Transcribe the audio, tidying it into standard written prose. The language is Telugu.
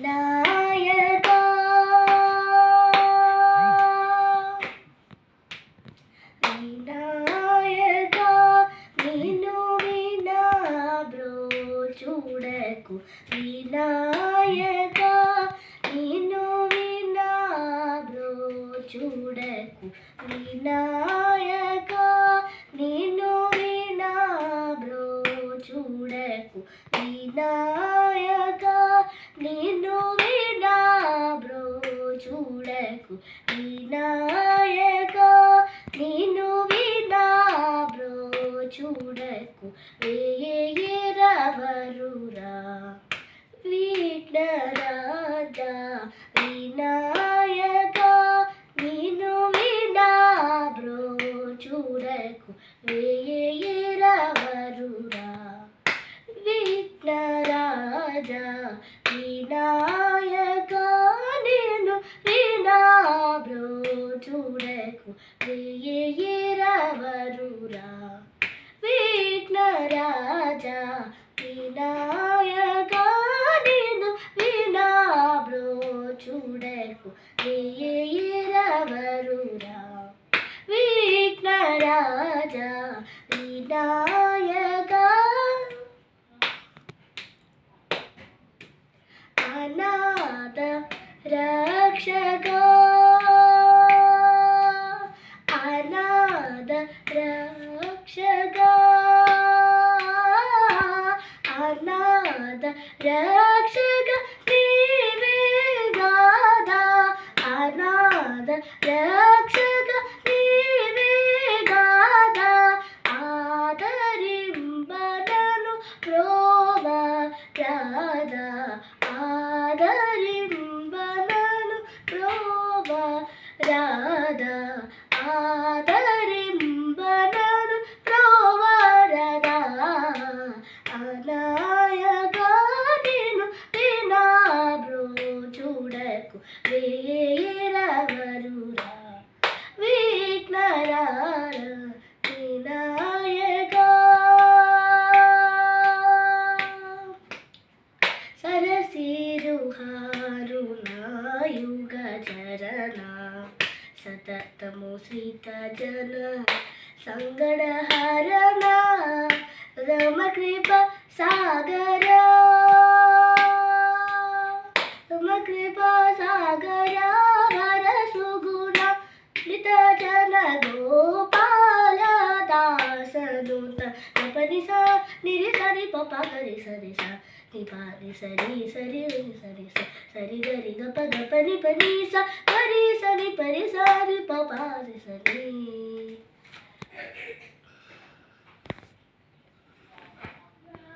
వినాయకా వినాయకా నిన్ను వినా బ్రోచుడకు వినాయకా నిన్ను వినా బ్రోచుడకు వినాయకా నిన్ను వినా బ్రోచుడకు వినాయకా నిన్ను వినా బ్రోచుడకు వినాయకా నిన్ను వినా బ్రోచుడకు వేయరవరురా విఘ్నరాజా వినాయకా నిన్ను వినా బ్రోచుడకు వేయరవరురా విఘ్నరాజా వినాయకా నిన్ను వినా బ్రోచుడకు వేయరవరురా విఘ్నరాజా వినాయకా నిన్ను వినా బ్రోచుడకు వేయరవరురా విఘ్నరాజా వినాయకా అనాథ రక్షకా అనాథ రక్షకా అనాథ రక్షక నీవే గాదా అనాథ రక్షక నీవే గాదా ఆదరింబనను ప్రోవ రాధా ఆదరింబనను ప్రోవ రాధా ఆదరింబనను ప్రోవ రాధా అనాయగా నిన్ను వినా బ్రోచుడకు వేయరవరురా విఘ్నరాజా వినాయకా సరసిరుహారుణాయుగ చరణ సతతము శ్రీత జన సంగడహరణ రమకృప సాగర రమకృప సాగర వర సుగుణ నిత జన గోపాల దాసనుత గపని సా నిరి సరి పప గరి సరి సా నిపాని సరి సరి సరి సరి గరి గప గపని పని సా గరి సరి పరి సా